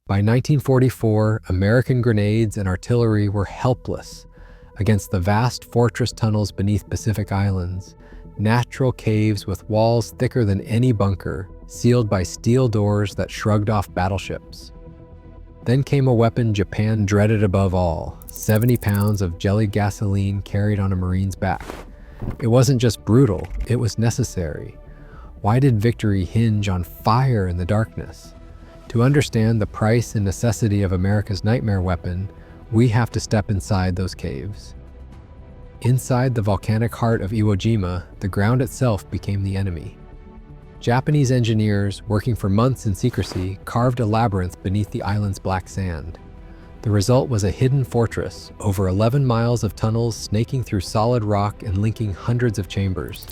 By 1944, American grenades and artillery were helpless against the vast fortress tunnels beneath Pacific Islands, natural caves with walls thicker than any bunker, sealed by steel doors that shrugged off battleships. Then came a weapon Japan dreaded above all, 70 pounds of jellied gasoline carried on a Marine's back. It wasn't just brutal, it was necessary. Why did victory hinge on fire in the darkness? To understand the price and necessity of America's nightmare weapon, we have to step inside those caves. Inside the volcanic heart of Iwo Jima, the ground itself became the enemy. Japanese engineers, working for months in secrecy, carved a labyrinth beneath the island's black sand. The result was a hidden fortress, over 11 miles of tunnels snaking through solid rock and linking hundreds of chambers.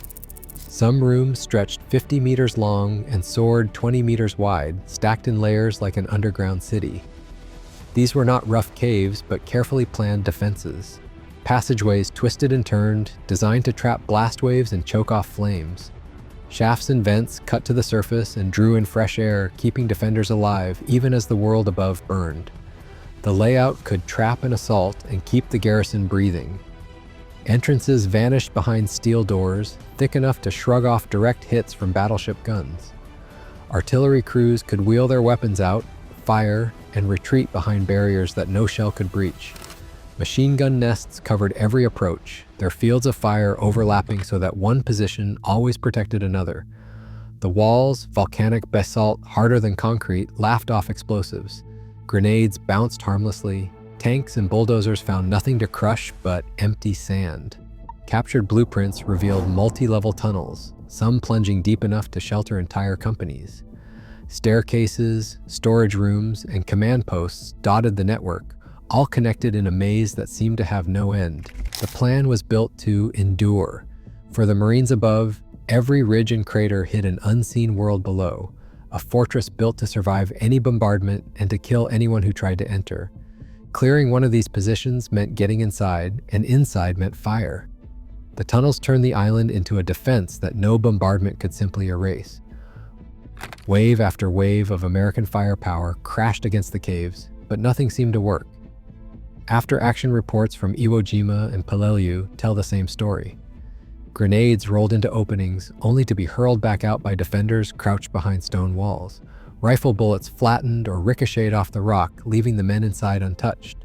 Some rooms stretched 50 meters long and soared 20 meters wide, stacked in layers like an underground city. These were not rough caves, but carefully planned defenses. Passageways twisted and turned, designed to trap blast waves and choke off flames. Shafts and vents cut to the surface and drew in fresh air, keeping defenders alive even as the world above burned. The layout could trap an assault and keep the garrison breathing. Entrances vanished behind steel doors, thick enough to shrug off direct hits from battleship guns. Artillery crews could wheel their weapons out, fire, and retreat behind barriers that no shell could breach. Machine gun nests covered every approach, their fields of fire overlapping so that one position always protected another. The walls, volcanic basalt harder than concrete, laughed off explosives. Grenades bounced harmlessly. Tanks and bulldozers found nothing to crush but empty sand. Captured blueprints revealed multi-level tunnels, some plunging deep enough to shelter entire companies. Staircases, storage rooms, and command posts dotted the network, all connected in a maze that seemed to have no end. The plan was built to endure. For the Marines above, every ridge and crater hid an unseen world below, a fortress built to survive any bombardment and to kill anyone who tried to enter. Clearing one of these positions meant getting inside, and inside meant fire. The tunnels turned the island into a defense that no bombardment could simply erase. Wave after wave of American firepower crashed against the caves, but nothing seemed to work. After-action reports from Iwo Jima and Peleliu tell the same story. Grenades rolled into openings, only to be hurled back out by defenders crouched behind stone walls. Rifle bullets flattened or ricocheted off the rock, leaving the men inside untouched.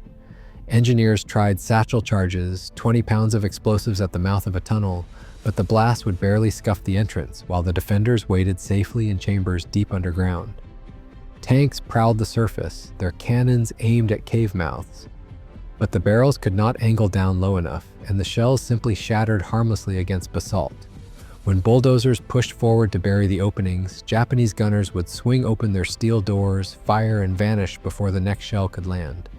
Engineers tried satchel charges, 20 pounds of explosives at the mouth of a tunnel, but the blast would barely scuff the entrance, while the defenders waited safely in chambers deep underground. Tanks prowled the surface, their cannons aimed at cave mouths. But the barrels could not angle down low enough, and the shells simply shattered harmlessly against basalt. When bulldozers pushed forward to bury the openings, Japanese gunners would swing open their steel doors, fire, and vanish before the next shell could land.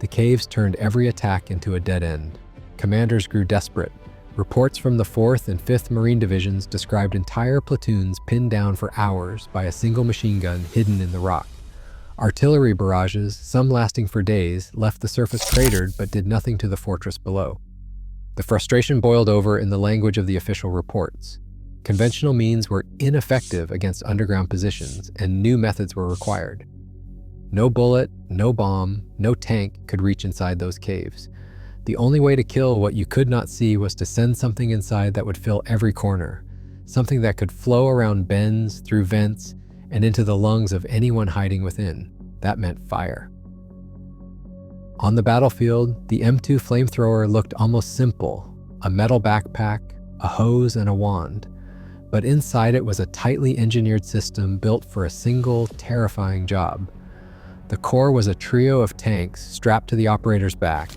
The caves turned every attack into a dead end. Commanders grew desperate. Reports from the 4th and 5th Marine Divisions described entire platoons pinned down for hours by a single machine gun hidden in the rock. Artillery barrages, some lasting for days, left the surface cratered but did nothing to the fortress below. The frustration boiled over in the language of the official reports. Conventional means were ineffective against underground positions, and new methods were required. No bullet, no bomb, no tank could reach inside those caves. The only way to kill what you could not see was to send something inside that would fill every corner, something that could flow around bends, through vents, and into the lungs of anyone hiding within. That meant fire. On the battlefield, the M2 flamethrower looked almost simple, a metal backpack, a hose, and a wand. But inside it was a tightly engineered system built for a single, terrifying job. The core was a trio of tanks strapped to the operator's back,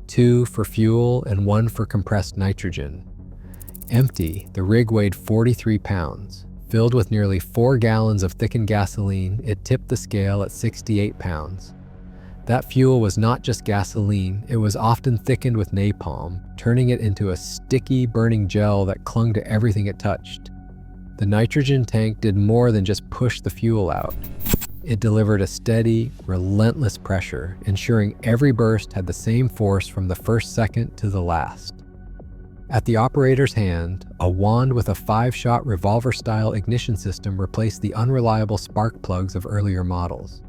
2 for fuel and 1 for compressed nitrogen. Empty, the rig weighed 43 pounds. Filled with nearly 4 gallons of thickened gasoline, it tipped the scale at 68 pounds. That fuel was not just gasoline, it was often thickened with napalm, turning it into a sticky, burning gel that clung to everything it touched. The nitrogen tank did more than just push the fuel out. It delivered a steady, relentless pressure, ensuring every burst had the same force from the first second to the last. At the operator's hand, a wand with a 5-shot revolver-style ignition system replaced the unreliable spark plugs of earlier models.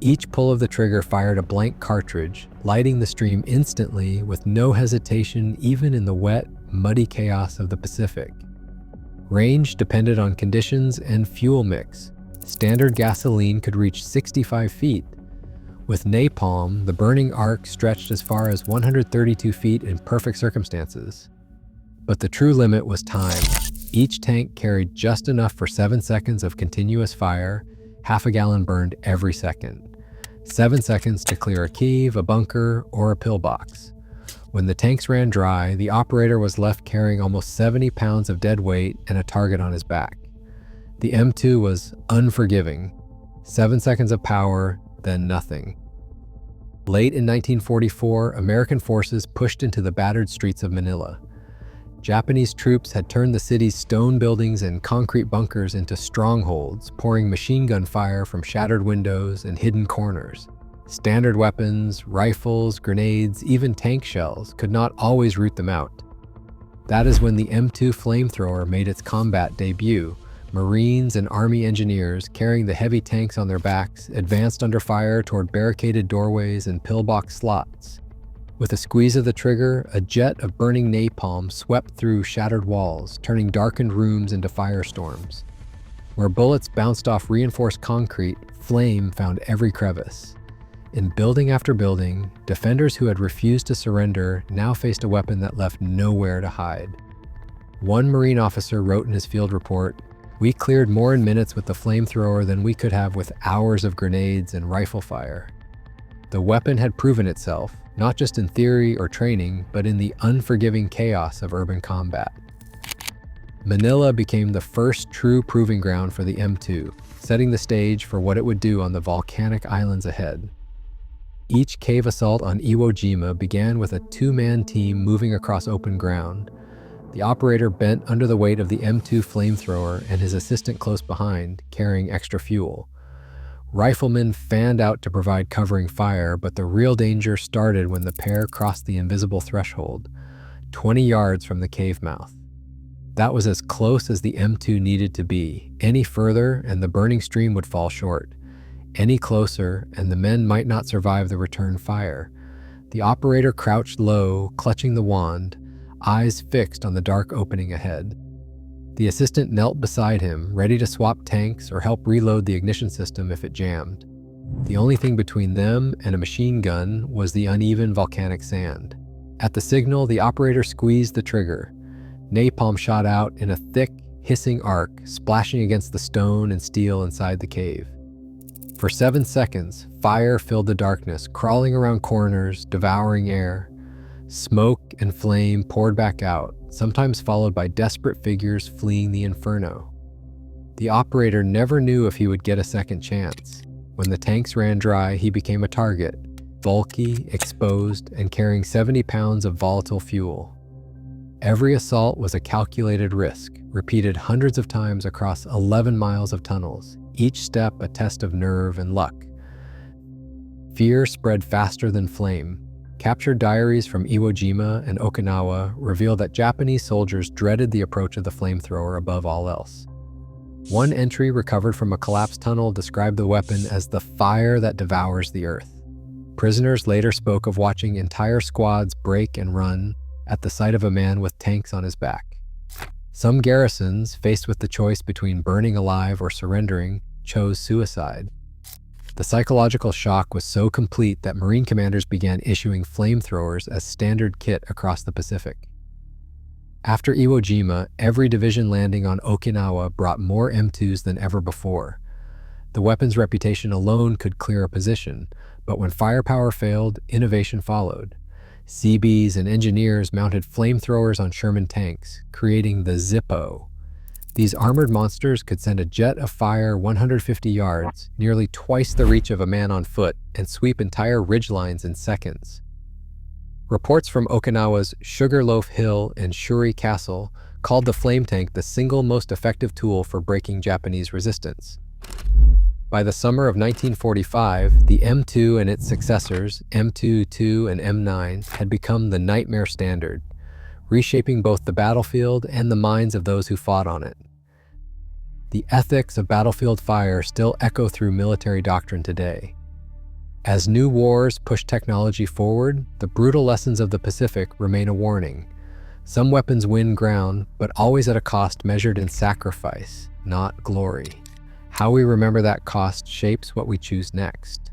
Each pull of the trigger fired a blank cartridge, lighting the stream instantly with no hesitation even in the wet, muddy chaos of the Pacific. Range depended on conditions and fuel mix. Standard gasoline could reach 65 feet. With napalm, the burning arc stretched as far as 132 feet in perfect circumstances. But the true limit was time. Each tank carried just enough for 7 seconds of continuous fire, half a gallon burned every second. 7 seconds to clear a cave, a bunker, or a pillbox. When the tanks ran dry, the operator was left carrying almost 70 pounds of dead weight and a target on his back. The M2 was unforgiving. 7 seconds of power, then nothing. Late in 1944, American forces pushed into the battered streets of Manila. Japanese troops had turned the city's stone buildings and concrete bunkers into strongholds, pouring machine gun fire from shattered windows and hidden corners. Standard weapons, rifles, grenades, even tank shells could not always root them out. That is when the M2 flamethrower made its combat debut. Marines and Army engineers, carrying the heavy tanks on their backs, advanced under fire toward barricaded doorways and pillbox slots. With a squeeze of the trigger, a jet of burning napalm swept through shattered walls, turning darkened rooms into firestorms. Where bullets bounced off reinforced concrete, flame found every crevice. In building after building, defenders who had refused to surrender now faced a weapon that left nowhere to hide. One Marine officer wrote in his field report, "We cleared more in minutes with the flamethrower than we could have with hours of grenades and rifle fire." The weapon had proven itself, not just in theory or training, but in the unforgiving chaos of urban combat. Manila became the first true proving ground for the M2, setting the stage for what it would do on the volcanic islands ahead. Each cave assault on Iwo Jima began with a two-man team moving across open ground. The operator bent under the weight of the M2 flamethrower and his assistant close behind, carrying extra fuel. Riflemen fanned out to provide covering fire, but the real danger started when the pair crossed the invisible threshold, 20 yards from the cave mouth. That was as close as the M2 needed to be. Any further, and the burning stream would fall short. Any closer, and the men might not survive the return fire. The operator crouched low, clutching the wand, eyes fixed on the dark opening ahead. The assistant knelt beside him, ready to swap tanks or help reload the ignition system if it jammed. The only thing between them and a machine gun was the uneven volcanic sand. At the signal, the operator squeezed the trigger. Napalm shot out in a thick, hissing arc, splashing against the stone and steel inside the cave. For 7 seconds, fire filled the darkness, crawling around corners, devouring air. Smoke and flame poured back out, sometimes followed by desperate figures fleeing the inferno. The operator never knew if he would get a second chance. When the tanks ran dry, he became a target, bulky, exposed, and carrying 70 pounds of volatile fuel. Every assault was a calculated risk, repeated hundreds of times across 11 miles of tunnels, each step a test of nerve and luck. Fear spread faster than flame. Captured diaries from Iwo Jima and Okinawa reveal that Japanese soldiers dreaded the approach of the flamethrower above all else. One entry recovered from a collapsed tunnel described the weapon as the fire that devours the earth. Prisoners later spoke of watching entire squads break and run at the sight of a man with tanks on his back. Some garrisons, faced with the choice between burning alive or surrendering, chose suicide. The psychological shock was so complete that Marine commanders began issuing flamethrowers as standard kit across the Pacific. After Iwo Jima, every division landing on Okinawa brought more M2s than ever before. The weapon's reputation alone could clear a position, but when firepower failed, innovation followed. Seabees and engineers mounted flamethrowers on Sherman tanks, creating the Zippo. These armored monsters could send a jet of fire 150 yards, nearly twice the reach of a man on foot, and sweep entire ridgelines in seconds. Reports from Okinawa's Sugarloaf Hill and Shuri Castle called the flame tank the single most effective tool for breaking Japanese resistance. By the summer of 1945, the M2 and its successors, M2-2 and M9, had become the nightmare standard, reshaping both the battlefield and the minds of those who fought on it. The ethics of battlefield fire still echo through military doctrine today. As new wars push technology forward, the brutal lessons of the Pacific remain a warning. Some weapons win ground, but always at a cost measured in sacrifice, not glory. How we remember that cost shapes what we choose next.